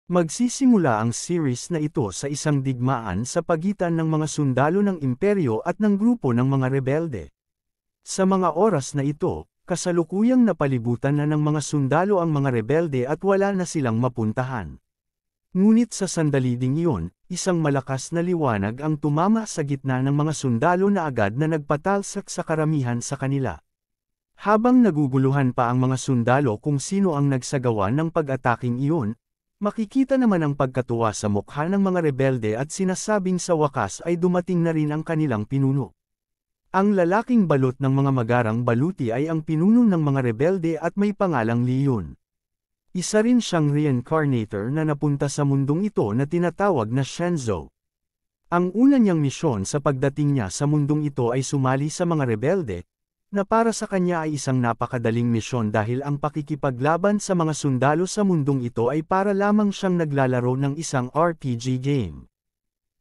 Magsisimula ang series na ito sa isang digmaan sa pagitan ng mga sundalo ng imperyo at ng grupo ng mga rebelde. Sa mga oras na ito, kasalukuyang napalibutan na ng mga sundalo ang mga rebelde at wala na silang mapuntahan. Ngunit sa sandali ding iyon, isang malakas na liwanag ang tumama sa gitna ng mga sundalo na agad na nagpatalsak sa karamihan sa kanila. Habang naguguluhan pa ang mga sundalo kung sino ang nagsagawa ng pag-ataking iyon, makikita naman ang pagkatuwa sa mukha ng mga rebelde at sinasabing sa wakas ay dumating na rin ang kanilang pinuno. Ang lalaking balot ng mga magarang baluti ay ang pinuno ng mga rebelde at may pangalang Leon. Isa rin siyang reincarnator na napunta sa mundong ito na tinatawag na Shenzo. Ang una niyang misyon sa pagdating niya sa mundong ito ay sumali sa mga rebelde, na para sa kanya ay isang napakadaling misyon dahil ang pakikipaglaban sa mga sundalo sa mundong ito ay para lamang siyang naglalaro ng isang RPG game.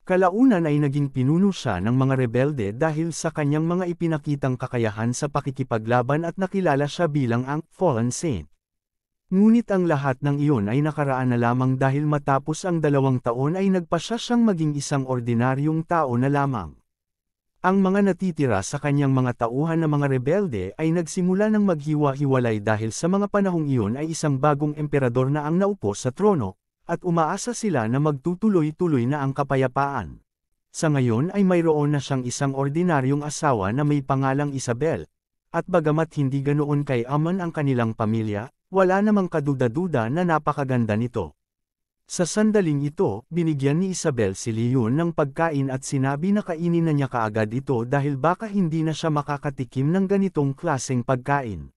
Kalaunan ay naging pinuno siya ng mga rebelde dahil sa kanyang mga ipinakitang kakayahan sa pakikipaglaban at nakilala siya bilang ang Fallen Saint. Ngunit ang lahat ng iyon ay nakaraan na lamang dahil matapos ang 2 taon ay nagpasya siyang maging isang ordinaryong tao na lamang. Ang mga natitira sa kanyang mga tauhan na mga rebelde ay nagsimula ng maghiwa-hiwalay dahil sa mga panahong iyon ay isang bagong emperador na ang naupo sa trono, at umaasa sila na magtutuloy-tuloy na ang kapayapaan. Sa ngayon ay mayroon na siyang isang ordinaryong asawa na may pangalang Isabel, at bagamat hindi ganoon kayaman ang kanilang pamilya, wala namang kaduda-duda na napakaganda nito. Sa sandaling ito, binigyan ni Isabel si Leon ng pagkain at sinabi na kainin na niya kaagad ito dahil baka hindi na siya makakatikim ng ganitong klaseng pagkain.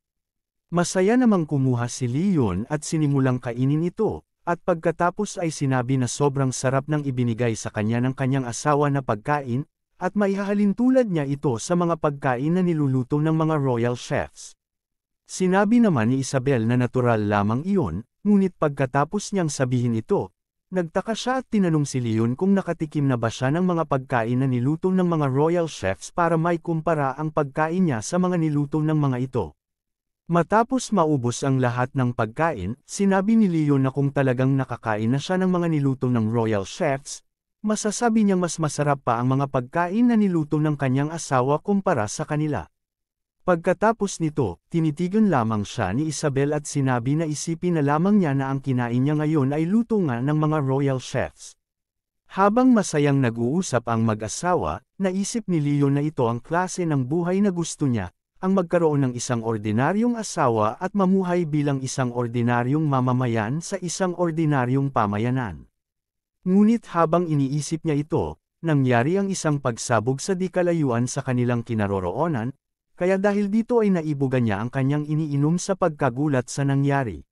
Masaya namang kumuha si Leon at sinimulang kainin ito, at pagkatapos ay sinabi na sobrang sarap ng ibinigay sa kanya ng kanyang asawa na pagkain, at maihahalintulad niya ito sa mga pagkain na niluluto ng mga royal chefs. Sinabi naman ni Isabel na natural lamang iyon, ngunit pagkatapos niyang sabihin ito, nagtaka siya at tinanong si Leon kung nakatikim na ba siya ng mga pagkain na niluto ng mga royal chefs para may kumpara ang pagkain niya sa mga niluto ng mga ito. Matapos maubos ang lahat ng pagkain, sinabi ni Leon na kung talagang nakakain na siya ng mga niluto ng royal chefs, masasabi niyang mas masarap pa ang mga pagkain na niluto ng kanyang asawa kumpara sa kanila. Pagkatapos nito, tinitigan lamang siya ni Isabel at sinabi na isipin na lamang niya na ang kinain niya ngayon ay luto nga ng mga royal chefs. Habang masayang nag-uusap ang mag-asawa, naisip ni Leon na ito ang klase ng buhay na gusto niya, ang magkaroon ng isang ordinaryong asawa at mamuhay bilang isang ordinaryong mamamayan sa isang ordinaryong pamayanan. Ngunit habang iniisip niya ito, nangyari ang isang pagsabog sa di-kalayuan sa kanilang kinaroroonan, kaya dahil dito ay naibugan niya ang kanyang iniinom sa pagkagulat sa nangyari.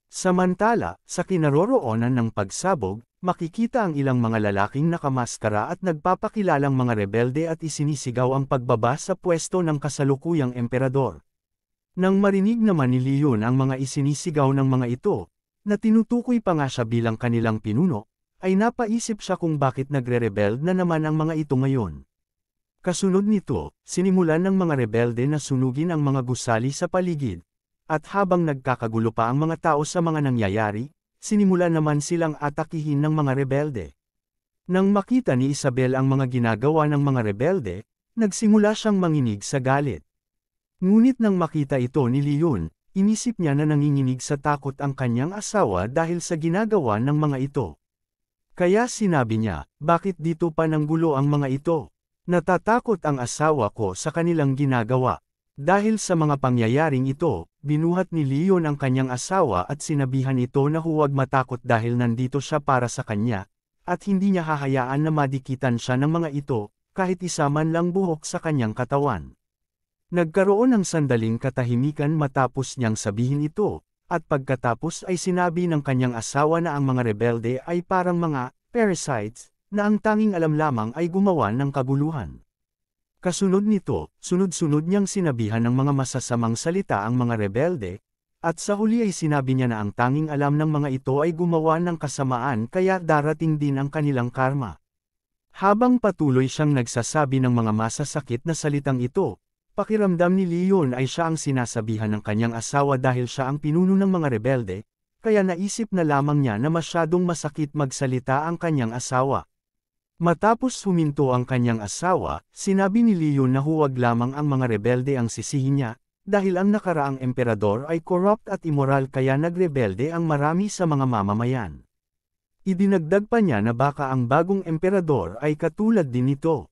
Samantala, sa kinaroroonan ng pagsabog, makikita ang ilang mga lalaking nakamaskara at nagpapakilalang mga rebelde at isinisigaw ang pagbaba sa pwesto ng kasalukuyang emperador. Nang marinig naman ni Leon ang mga isinisigaw ng mga ito, na tinutukoy pa nga siya bilang kanilang pinuno, ay napaisip siya kung bakit nagre-rebel na naman ang mga ito ngayon. Kasunod nito, sinimulan ng mga rebelde na sunugin ang mga gusali sa paligid, at habang nagkakagulo pa ang mga tao sa mga nangyayari, sinimulan naman silang atakihin ng mga rebelde. Nang makita ni Isabel ang mga ginagawa ng mga rebelde, nagsimula siyang manginig sa galit. Ngunit nang makita ito ni Leon, inisip niya na nanginginig sa takot ang kanyang asawa dahil sa ginagawa ng mga ito. Kaya sinabi niya, bakit dito pa nanggulo ang mga ito? Natatakot ang asawa ko sa kanilang ginagawa. Dahil sa mga pangyayaring ito, binuhat ni Leon ang kanyang asawa at sinabihan ito na huwag matakot dahil nandito siya para sa kanya, at hindi niya hahayaan na madikitan siya ng mga ito, kahit isa man lang buhok sa kanyang katawan. Nagkaroon ng sandaling katahimikan matapos niyang sabihin ito, at pagkatapos ay sinabi ng kanyang asawa na ang mga rebelde ay parang mga parasites, na ang tanging alam lamang ay gumawa ng kaguluhan. Kasunod nito, sunod-sunod niyang sinabihan ng mga masasamang salita ang mga rebelde, at sa huli ay sinabi niya na ang tanging alam ng mga ito ay gumawa ng kasamaan kaya darating din ang kanilang karma. Habang patuloy siyang nagsasabi ng mga masasakit na salitang ito, pakiramdam ni Leon ay siya ang sinasabihan ng kanyang asawa dahil siya ang pinuno ng mga rebelde, kaya naisip na lamang niya na masyadong masakit magsalita ang kanyang asawa. Matapos huminto ang kanyang asawa, sinabi ni Leon na huwag lamang ang mga rebelde ang sisihin niya, dahil ang nakaraang emperador ay corrupt at immoral kaya nagrebelde ang marami sa mga mamamayan. Idinagdag pa niya na baka ang bagong emperador ay katulad din nito.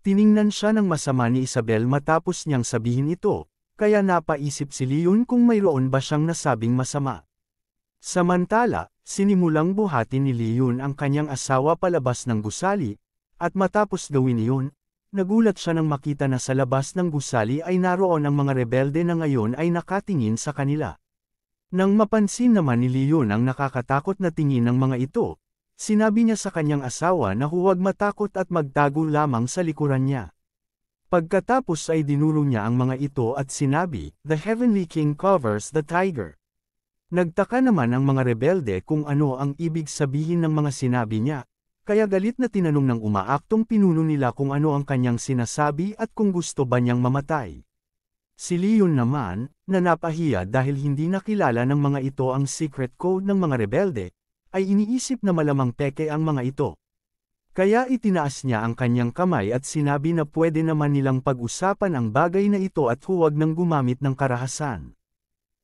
Tiningnan siya ng masama ni Isabel matapos niyang sabihin ito, kaya napaisip si Leon kung mayroon ba siyang nasabing masama. Samantala, sinimulang buhatin ni Leon ang kanyang asawa palabas ng gusali, at matapos gawin iyon, nagulat siya nang makita na sa labas ng gusali ay naroon ang mga rebelde na ngayon ay nakatingin sa kanila. Nang mapansin naman ni Leon ang nakakatakot na tingin ng mga ito, sinabi niya sa kanyang asawa na huwag matakot at magtago lamang sa likuran niya. Pagkatapos ay dinuro niya ang mga ito at sinabi, "The Heavenly King covers the tiger." Nagtaka naman ang mga rebelde kung ano ang ibig sabihin ng mga sinabi niya, kaya galit na tinanong ng umaaktong pinuno nila kung ano ang kanyang sinasabi at kung gusto ba niyang mamatay. Si Leon naman, na napahiya dahil hindi nakilala ng mga ito ang secret code ng mga rebelde, ay iniisip na malamang peke ang mga ito. Kaya itinaas niya ang kanyang kamay at sinabi na pwede naman nilang pag-usapan ang bagay na ito at huwag nang gumamit ng karahasan.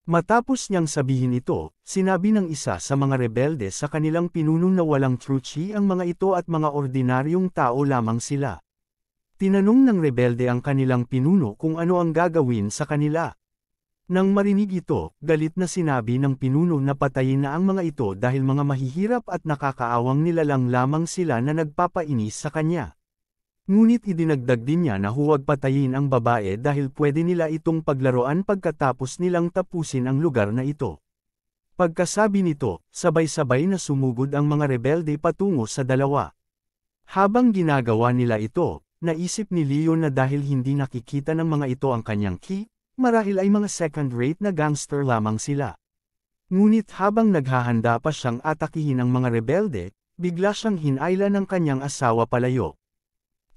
Matapos niyang sabihin ito, sinabi ng isa sa mga rebelde sa kanilang pinuno na walang truchi ang mga ito at mga ordinaryong tao lamang sila. Tinanong ng rebelde ang kanilang pinuno kung ano ang gagawin sa kanila. Nang marinig ito, galit na sinabi ng pinuno na patayin na ang mga ito dahil mga mahihirap at nakakaawang nilalang lamang sila na nagpapainis sa kanya. Ngunit idinagdag din niya na huwag patayin ang babae dahil pwede nila itong paglaruan pagkatapos nilang tapusin ang lugar na ito. Pagkasabi nito, sabay-sabay na sumugod ang mga rebelde patungo sa dalawa. Habang ginagawa nila ito, naisip ni Leon na dahil hindi nakikita ng mga ito ang kanyang key, marahil ay mga second-rate na gangster lamang sila. Ngunit habang naghahanda pa siyang atakihin ang mga rebelde, bigla siyang hinayla ng kanyang asawa palayo.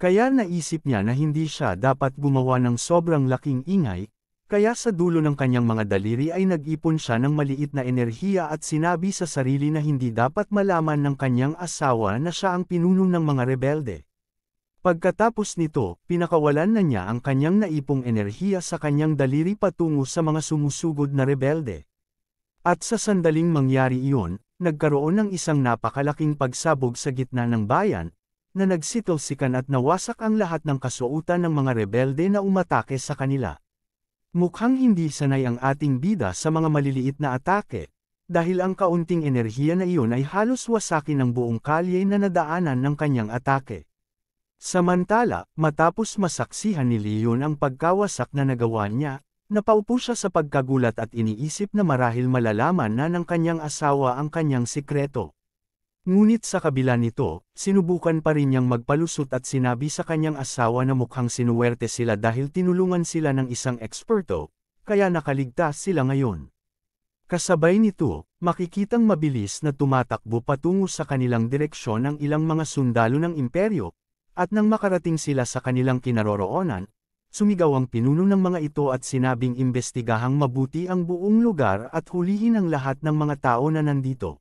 Kaya naisip niya na hindi siya dapat gumawa ng sobrang laking ingay, kaya sa dulo ng kanyang mga daliri ay nag-ipon siya ng maliit na enerhiya at sinabi sa sarili na hindi dapat malaman ng kanyang asawa na siya ang pinuno ng mga rebelde. Pagkatapos nito, pinakawalan na niya ang kanyang naipong enerhiya sa kanyang daliri patungo sa mga sumusugod na rebelde. At sa sandaling mangyari iyon, nagkaroon ng isang napakalaking pagsabog sa gitna ng bayan, na nagsitalsikan at nawasak ang lahat ng kasuotan ng mga rebelde na umatake sa kanila. Mukhang hindi sanay ang ating bida sa mga maliliit na atake, dahil ang kaunting enerhiya na iyon ay halos wasakin ng buong kalye na nadaanan ng kanyang atake. Samantala, matapos masaksihan ni Leon ang pagkawasak na nagawa niya, napaupo siya sa pagkagulat at iniisip na marahil malalaman na ng kanyang asawa ang kanyang sikreto. Ngunit sa kabila nito, sinubukan pa rin niyang magpalusot at sinabi sa kanyang asawa na mukhang sinuwerte sila dahil tinulungan sila ng isang eksperto, kaya nakaligtas sila ngayon. Kasabay nito, makikitang mabilis na tumatakbo patungo sa kanilang direksyon ang ilang mga sundalo ng imperyo, at nang makarating sila sa kanilang kinaroroonan, sumigaw ang pinuno ng mga ito at sinabing imbestigahang mabuti ang buong lugar at hulihin ang lahat ng mga tao na nandito.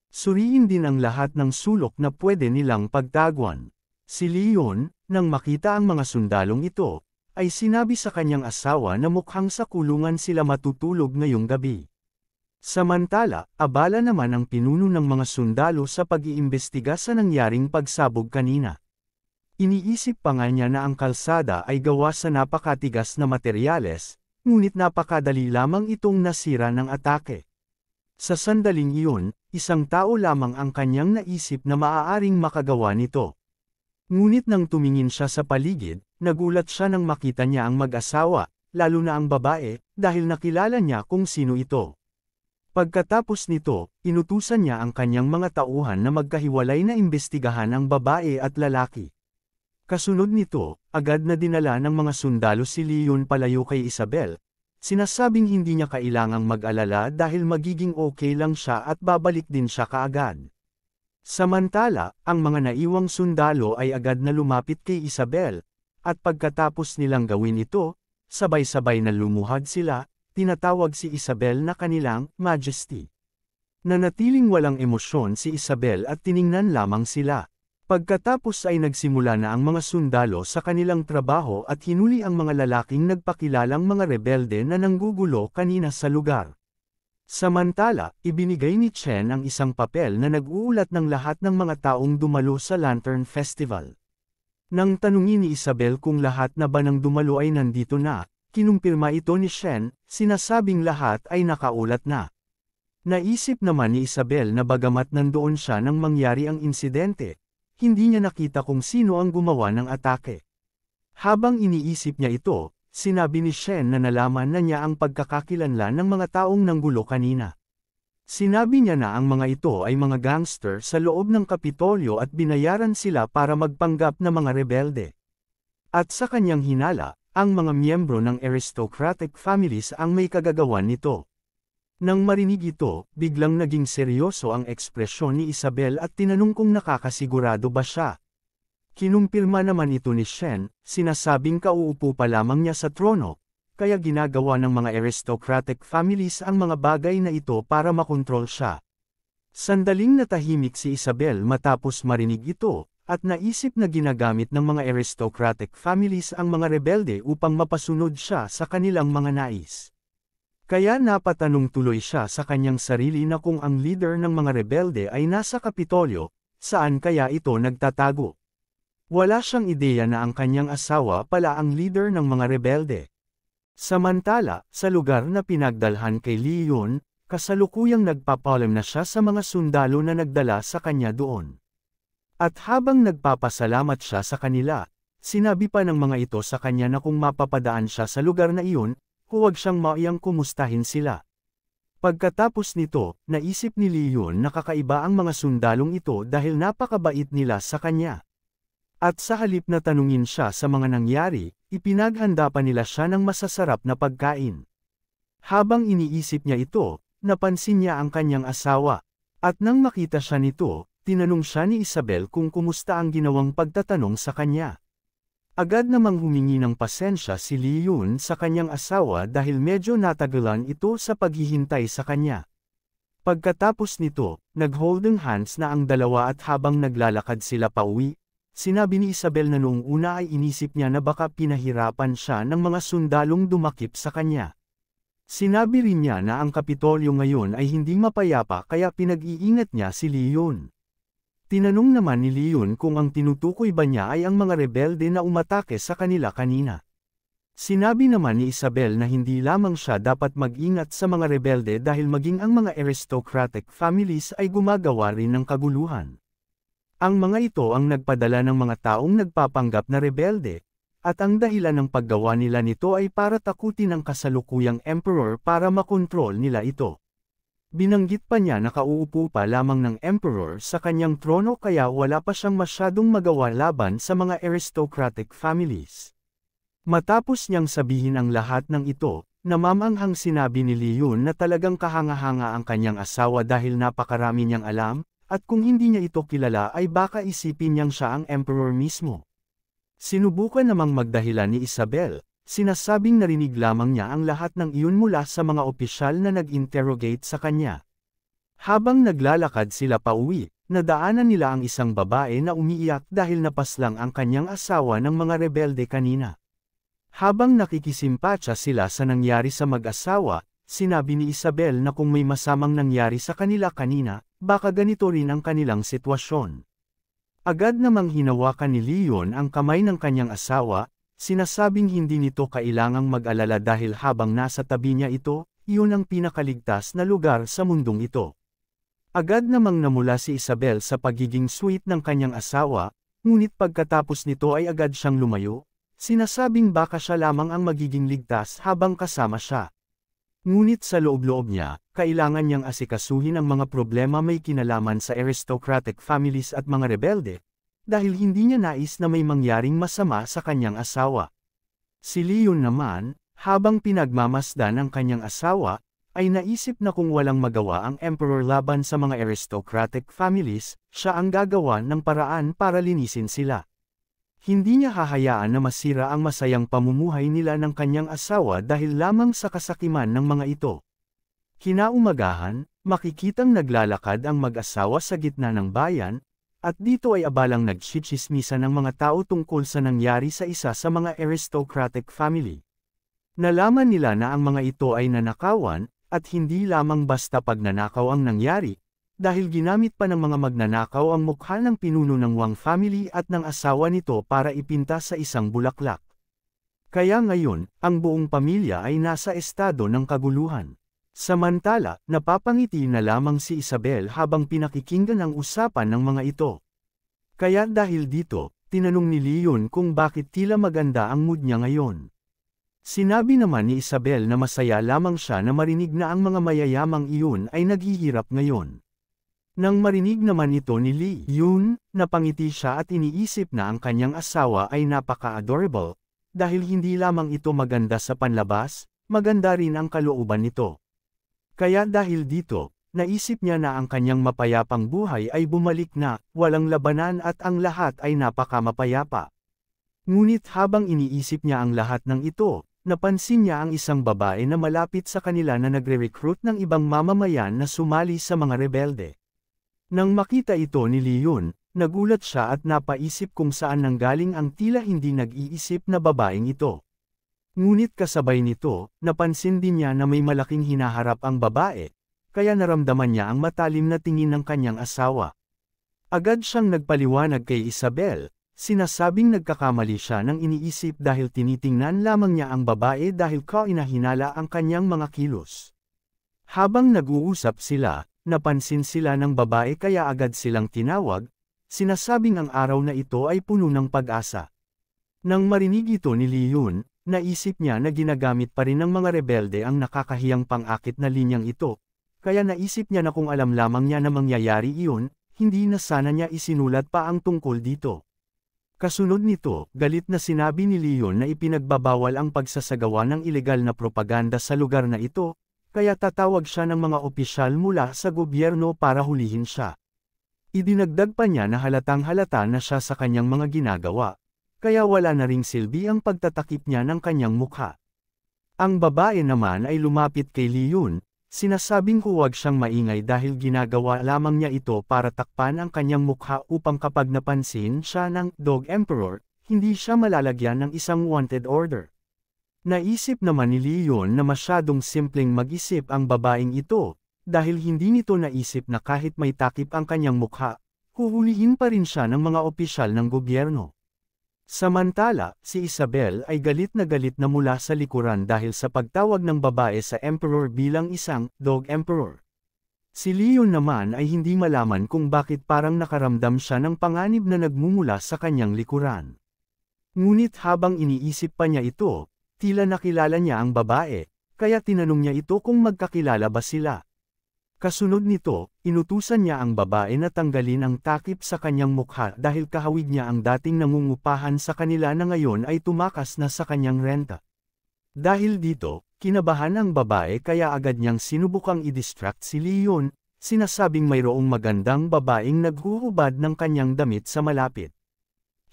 Suriin din ang lahat ng sulok na pwede nilang pagtaguan. Si Leon, nang makita ang mga sundalong ito, ay sinabi sa kanyang asawa na mukhang sa kulungan sila matutulog ngayong gabi. Samantala, abala naman ang pinuno ng mga sundalo sa pag-iimbestiga sa nangyaring pagsabog kanina. Iniisip pa nga niya na ang kalsada ay gawa sa napakatigas na materyales, ngunit napakadali lamang itong nasira ng atake. Sa sandaling iyon, isang tao lamang ang kanyang naisip na maaaring makagawa nito. Ngunit nang tumingin siya sa paligid, nagulat siya nang makita niya ang mag-asawa, lalo na ang babae, dahil nakilala niya kung sino ito. Pagkatapos nito, inutusan niya ang kanyang mga tauhan na magkahiwalay na imbestigahan ang babae at lalaki. Kasunod nito, agad na dinala ng mga sundalo si Leon palayo kay Isabel. Sinasabing hindi niya kailangang mag-alala dahil magiging okay lang siya at babalik din siya kaagad. Samantala, ang mga naiwang sundalo ay agad na lumapit kay Isabel, at pagkatapos nilang gawin ito, sabay-sabay na lumuhad sila, tinatawag si Isabel na kanilang Majesty. Nanatiling walang emosyon si Isabel at tiningnan lamang sila. Pagkatapos ay nagsimula na ang mga sundalo sa kanilang trabaho at hinuli ang mga lalaking nagpakilalang mga rebelde na nanggugulo kanina sa lugar. Samantala, ibinigay ni Chen ang isang papel na nag-uulat ng lahat ng mga taong dumalo sa Lantern Festival. Nang tanungin ni Isabel kung lahat na ba ng dumalo ay nandito na, kinumpirma ito ni Chen, sinasabing lahat ay nakaulat na. Naisip naman ni Isabel na bagamat nandoon siya nang mangyari ang insidente, hindi niya nakita kung sino ang gumawa ng atake. Habang iniisip niya ito, sinabi ni Chen na nalaman na niya ang pagkakakilanlan ng mga taong nanggulo kanina. Sinabi niya na ang mga ito ay mga gangster sa loob ng Kapitolyo at binayaran sila para magpanggap na mga rebelde. At sa kanyang hinala, ang mga miyembro ng aristocratic families ang may kagagawan nito. Nang marinig ito, biglang naging seryoso ang ekspresyon ni Isabel at tinanong kung nakakasigurado ba siya. Kinumpirma naman ito ni Chen, sinasabing kauupo pa lamang niya sa trono, kaya ginagawa ng mga aristocratic families ang mga bagay na ito para makontrol siya. Sandaling natahimik si Isabel matapos marinig ito, at naisip na ginagamit ng mga aristocratic families ang mga rebelde upang mapasunod siya sa kanilang mga nais. Kaya napatanong tuloy siya sa kanyang sarili na kung ang leader ng mga rebelde ay nasa Kapitolyo, saan kaya ito nagtatago? Wala siyang ideya na ang kanyang asawa pala ang leader ng mga rebelde. Samantala, sa lugar na pinagdalhan kay Li Yun, kasalukuyang nagpapalam na siya sa mga sundalo na nagdala sa kanya doon. At habang nagpapasalamat siya sa kanila, sinabi pa ng mga ito sa kanya na kung mapapadaan siya sa lugar na iyon, huwag siyang maiyang kumustahin sila. Pagkatapos nito, naisip ni Li Yun na kakaiba ang mga sundalong ito dahil napakabait nila sa kanya. At sa halip na tanungin siya sa mga nangyari, ipinaghanda pa nila siya ng masasarap na pagkain. Habang iniisip niya ito, napansin niya ang kanyang asawa. At nang makita siya nito, tinanong siya ni Isabel kung kumusta ang ginawang pagtatanong sa kanya. Agad namang humingi ng pasensya si Li Yun sa kanyang asawa dahil medyo natagalan ito sa paghihintay sa kanya. Pagkatapos nito, nag-holding hands na ang dalawa at habang naglalakad sila pauwi, sinabi ni Isabel na noong una ay inisip niya na baka pinahirapan siya ng mga sundalong dumakip sa kanya. Sinabi rin niya na ang Kapitolyo ngayon ay hindi mapayapa kaya pinag-iingat niya si Li Yun. Tinanong naman ni Li Yun kung ang tinutukoy ba niya ay ang mga rebelde na umatake sa kanila kanina. Sinabi naman ni Isabel na hindi lamang siya dapat mag-ingat sa mga rebelde dahil maging ang mga aristocratic families ay gumagawa rin ng kaguluhan. Ang mga ito ang nagpadala ng mga taong nagpapanggap na rebelde, at ang dahilan ng paggawa nila nito ay para takutin ang kasalukuyang emperor para makontrol nila ito. Binanggit pa niya na kauupo pa lamang ng emperor sa kanyang trono kaya wala pa siyang masyadong magawa laban sa mga aristocratic families. Matapos niyang sabihin ang lahat ng ito, namamanghang sinabi ni Li Yun na talagang kahanga-hanga ang kanyang asawa dahil napakarami niyang alam, at kung hindi niya ito kilala ay baka isipin niyang siya ang emperor mismo. Sinubukan namang magdahilan ni Isabel, sinasabing narinig lamang niya ang lahat ng iyon mula sa mga opisyal na nag-interrogate sa kanya. Habang naglalakad sila pauwi, nadaanan nila ang isang babae na umiiyak dahil napaslang ang kanyang asawa ng mga rebelde kanina. Habang nakikisimpatya sila sa nangyari sa mag-asawa, sinabi ni Isabel na kung may masamang nangyari sa kanila kanina, baka ganito rin ang kanilang sitwasyon. Agad namang hinawakan ni Li Yun ang kamay ng kanyang asawa, sinasabing hindi nito kailangang mag-alala dahil habang nasa tabi niya ito, iyon ang pinakaligtas na lugar sa mundong ito. Agad namang namula si Isabel sa pagiging sweet ng kanyang asawa, ngunit pagkatapos nito ay agad siyang lumayo, sinasabing baka siya lamang ang magiging ligtas habang kasama siya. Ngunit sa loob-loob niya, kailangan niyang asikasuhin ang mga problema may kinalaman sa aristocratic families at mga rebelde, dahil hindi niya nais na may mangyaring masama sa kanyang asawa. Si Li Yun naman, habang pinagmamasdan ang kanyang asawa, ay naisip na kung walang magawa ang emperor laban sa mga aristocratic families, siya ang gagawa ng paraan para linisin sila. Hindi niya hahayaan na masira ang masayang pamumuhay nila ng kanyang asawa dahil lamang sa kasakiman ng mga ito. Kinaumagahan, makikitang naglalakad ang mag-asawa sa gitna ng bayan, at dito ay abalang nagchichismisa ng mga tao tungkol sa nangyari sa isa sa mga aristocratic family. Nalaman nila na ang mga ito ay nanakawan, at hindi lamang basta pagnanakaw ang nangyari, dahil ginamit pa ng mga magnanakaw ang mukha ng pinuno ng Wang family at ng asawa nito para ipinta sa isang bulaklak. Kaya ngayon, ang buong pamilya ay nasa estado ng kaguluhan. Samantala, napapangiti na lamang si Isabel habang pinakikinggan ang usapan ng mga ito. Kaya dahil dito, tinanong ni Leon kung bakit tila maganda ang mood niya ngayon. Sinabi naman ni Isabel na masaya lamang siya na marinig na ang mga mayayamang iyon ay naghihirap ngayon. Nang marinig naman ito ni Leon, napangiti siya at iniisip na ang kanyang asawa ay napaka-adorable, dahil hindi lamang ito maganda sa panlabas, maganda rin ang kalooban nito. Kaya dahil dito, naisip niya na ang kanyang mapayapang buhay ay bumalik na, walang labanan at ang lahat ay napakamapayapa. Ngunit habang iniisip niya ang lahat ng ito, napansin niya ang isang babae na malapit sa kanila na nagre-recruit ng ibang mamamayan na sumali sa mga rebelde. Nang makita ito ni Leon, nagulat siya at napaisip kung saan nanggaling ang tila hindi nag-iisip na babaeng ito. Ngunit kasabay nito, napansin din niya na may malaking hinaharap ang babae, kaya naramdaman niya ang matalim na tingin ng kanyang asawa. Agad siyang nagpaliwanag kay Isabel, sinasabing nagkakamali siya ng iniisip dahil tinitingnan lamang niya ang babae dahil kainahinala ang kanyang mga kilos. Habang nag-uusap sila, napansin sila ng babae kaya agad silang tinawag, sinasabing ang araw na ito ay puno ng pag-asa. Nang marinig ito ni Leon, naisip niya na ginagamit pa rin ng mga rebelde ang nakakahiyang pang-akit na linyang ito, kaya naisip niya na kung alam lamang niya na mangyayari iyon, hindi na sana niya isinulat pa ang tungkol dito. Kasunod nito, galit na sinabi ni Leon na ipinagbabawal ang pagsasagawa ng ilegal na propaganda sa lugar na ito, kaya tatawag siya ng mga opisyal mula sa gobyerno para hulihin siya. Idinagdag pa niya na halatang-halata na siya sa kanyang mga ginagawa, kaya wala na ring silbi ang pagtatakip niya ng kanyang mukha. Ang babae naman ay lumapit kay Leon, sinasabing huwag siyang maingay dahil ginagawa lamang niya ito para takpan ang kanyang mukha upang kapag napansin siya ng Dog Emperor, hindi siya malalagyan ng isang wanted order. Naisip naman ni Leon na masyadong simpleng mag-isip ang babaeng ito, dahil hindi nito naisip na kahit may takip ang kanyang mukha, huhulihin pa rin siya ng mga opisyal ng gobyerno. Samantala, si Isabel ay galit na mula sa likuran dahil sa pagtawag ng babae sa Emperor bilang isang Dog Emperor. Si Leon naman ay hindi malaman kung bakit parang nakaramdam siya ng panganib na nagmumula sa kanyang likuran. Ngunit habang iniisip pa niya ito, tila nakilala niya ang babae, kaya tinanong niya ito kung magkakilala ba sila. Kasunod nito, inutusan niya ang babae na tanggalin ang takip sa kanyang mukha dahil kahawig niya ang dating nangungupahan sa kanila na ngayon ay tumakas na sa kanyang renta. Dahil dito, kinabahan ang babae kaya agad niyang sinubukang i-distract si Leon, sinasabing mayroong magandang babaeng naghuhubad ng kanyang damit sa malapit.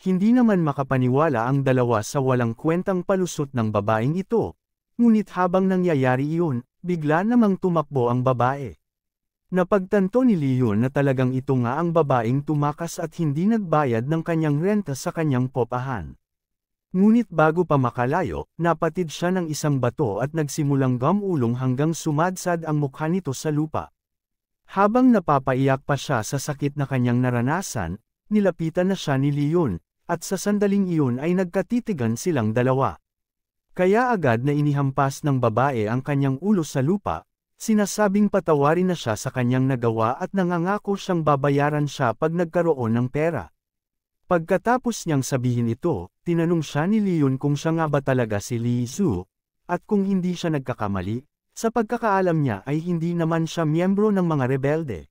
Hindi naman makapaniwala ang dalawa sa walang kwentang palusot ng babaeng ito, ngunit habang nangyayari iyon, bigla namang tumakbo ang babae. Napagtanto ni Leon na talagang ito nga ang babaeng tumakas at hindi nagbayad ng kanyang renta sa kanyang popahan. Ngunit bago pa makalayo, napatid siya ng isang bato at nagsimulang gamulong hanggang sumadsad ang mukha nito sa lupa. Habang napapaiyak pa siya sa sakit na kanyang naranasan, nilapitan na siya ni Leon, at sa sandaling iyon ay nagkatitigan silang dalawa. Kaya agad na inihampas ng babae ang kanyang ulo sa lupa, sinasabing patawarin na siya sa kanyang nagawa at nangangako siyang babayaran siya pag nagkaroon ng pera. Pagkatapos niyang sabihin ito, tinanong siya ni Leon kung siya nga ba talaga si Li Zhu, at kung hindi siya nagkakamali, sa pagkakaalam niya ay hindi naman siya miyembro ng mga rebelde.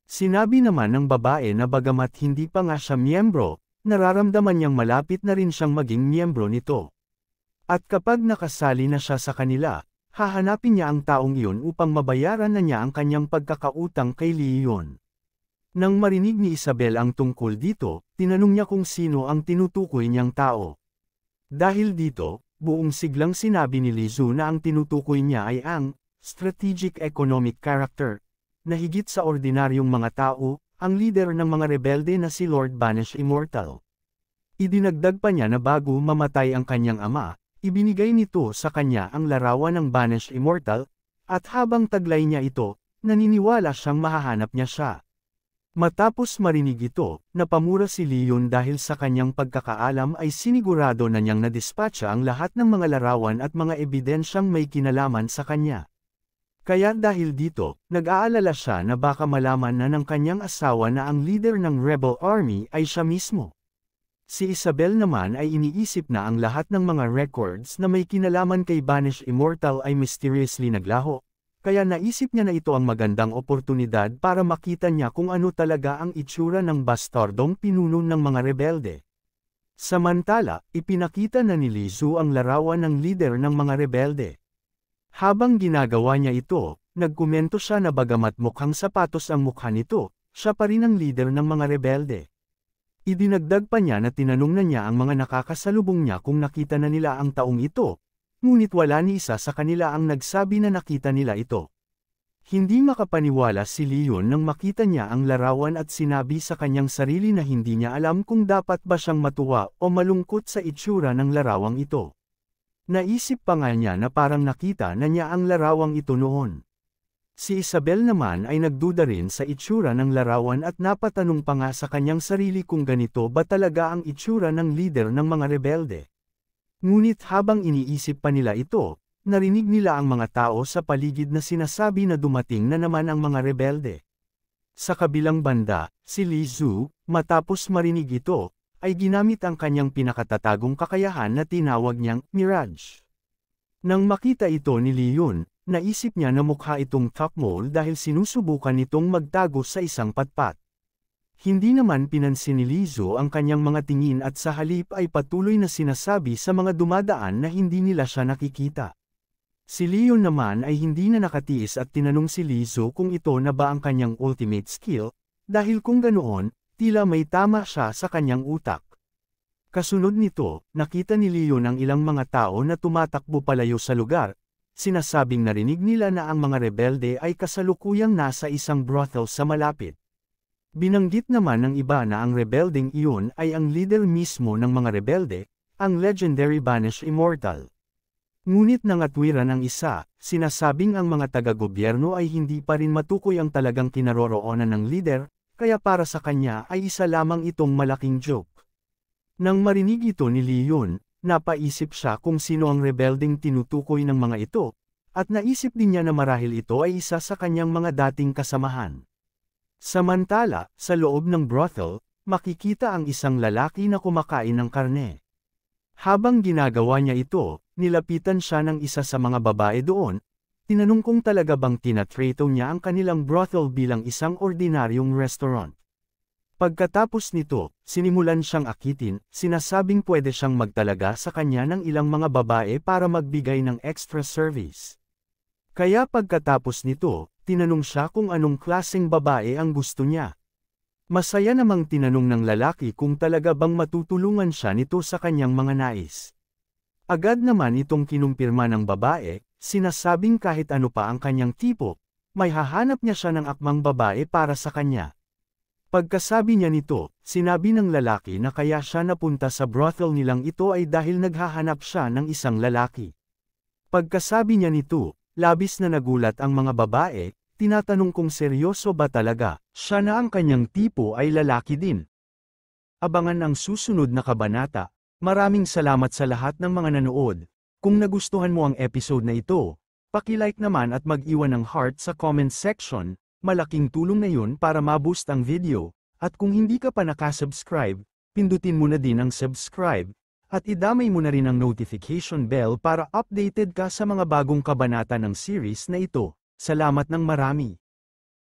Sinabi naman ng babae na bagamat hindi pa nga siya miyembro, nararamdaman niyang malapit na rin siyang maging miyembro nito. At kapag nakasali na siya sa kanila, hahanapin niya ang taong iyon upang mabayaran na niya ang kanyang pagkakautang kay Leon. Nang marinig ni Isabel ang tungkol dito, tinanong niya kung sino ang tinutukoy niyang tao. Dahil dito, buong siglang sinabi ni Li Zhu na ang tinutukoy niya ay ang strategic economic character, na higit sa ordinaryong mga tao, ang leader ng mga rebelde na si Lord Banesh Immortal. Idinagdag pa niya na bago mamatay ang kanyang ama, ibinigay nito sa kanya ang larawan ng Banesh Immortal, at habang taglay niya ito, naniniwala siyang mahahanap niya siya. Matapos marinig ito, napamura si Leon dahil sa kanyang pagkakaalam ay sinigurado na niyang nadispatcha ang lahat ng mga larawan at mga ebidensyang may kinalaman sa kanya. Kaya dahil dito, nag-aalala siya na baka malaman na ng kanyang asawa na ang leader ng rebel army ay siya mismo. Si Isabel naman ay iniisip na ang lahat ng mga records na may kinalaman kay Banesh Immortal ay mysteriously naglaho, kaya naisip niya na ito ang magandang oportunidad para makita niya kung ano talaga ang itsura ng bastardong pinuno ng mga rebelde. Samantala, ipinakita na ni Lizu ang larawan ng leader ng mga rebelde. Habang ginagawa niya ito, nagkomento siya na bagamat mukhang sapatos ang mukha nito, siya pa rin ang leader ng mga rebelde. Idinagdag pa niya na tinanong na niya ang mga nakakasalubong niya kung nakita na nila ang taong ito, ngunit wala ni isa sa kanila ang nagsabi na nakita nila ito. Hindi makapaniwala si Leon nang makita niya ang larawan at sinabi sa kanyang sarili na hindi niya alam kung dapat ba siyang matuwa o malungkot sa itsura ng larawang ito. Naisip pa nga niya na parang nakita na niya ang larawang ito noon. Si Isabel naman ay nagduda rin sa itsura ng larawan at napatanong pa nga sa kanyang sarili kung ganito ba talaga ang itsura ng leader ng mga rebelde. Ngunit habang iniisip pa nila ito, narinig nila ang mga tao sa paligid na sinasabi na dumating na naman ang mga rebelde. Sa kabilang banda, si Lizu, matapos marinig ito, ay ginamit ang kanyang pinakatatagong kakayahan na tinawag niyang Mirage. Nang makita ito ni Leon, naisip niya na mukha itong top mole dahil sinusubukan nitong magtago sa isang patpat. Hindi naman pinansin ni Lizu ang kanyang mga tingin at sa halip ay patuloy na sinasabi sa mga dumadaan na hindi nila siya nakikita. Si Leon naman ay hindi na nakatiis at tinanong si Lizu kung ito na ba ang kanyang ultimate skill, dahil kung ganoon, tila may tama siya sa kanyang utak. Kasunod nito, nakita ni Leon ang ilang mga tao na tumatakbo palayo sa lugar, sinasabing narinig nila na ang mga rebelde ay kasalukuyang nasa isang brothel sa malapit. Binanggit naman ng iba na ang rebeldeng iyon ay ang leader mismo ng mga rebelde, ang legendary Banesh Immortal. Ngunit nangatwiran ang isa, sinasabing ang mga taga-gobyerno ay hindi pa rin matukoy ang talagang kinaroroonan ng leader, kaya para sa kanya ay isa lamang itong malaking joke. Nang marinig ito ni Leon, napaisip siya kung sino ang rebeldeng tinutukoy ng mga ito, at naisip din niya na marahil ito ay isa sa kanyang mga dating kasamahan. Samantala, sa loob ng brothel, makikita ang isang lalaki na kumakain ng karne. Habang ginagawa niya ito, nilapitan siya ng isa sa mga babae doon, tinanong kung talaga bang tinatrato niya ang kanilang brothel bilang isang ordinaryong restaurant. Pagkatapos nito, sinimulan siyang akitin, sinasabing pwede siyang magtalaga sa kanya ng ilang mga babae para magbigay ng extra service. Kaya pagkatapos nito, tinanong siya kung anong klaseng babae ang gusto niya. Masaya namang tinanong ng lalaki kung talaga bang matutulungan siya nito sa kanyang mga nais. Agad naman itong kinumpirma ng babae, sinasabing kahit ano pa ang kanyang tipo, may hahanap niya siya ng akmang babae para sa kanya. Pagkasabi niya nito, sinabi ng lalaki na kaya siya napunta sa brothel nilang ito ay dahil naghahanap siya ng isang lalaki. Pagkasabi niya nito, labis na nagulat ang mga babae, tinatanong kung seryoso ba talaga, siya na ang kanyang tipo ay lalaki din. Abangan ang susunod na kabanata. Maraming salamat sa lahat ng mga nanood. Kung nagustuhan mo ang episode na ito, paki-like naman at mag-iwan ng heart sa comment section, malaking tulong na yun para ma-boost ang video, at kung hindi ka pa nakasubscribe, pindutin mo na din ang subscribe, at idamay mo na rin ang notification bell para updated ka sa mga bagong kabanata ng series na ito. Salamat ng marami.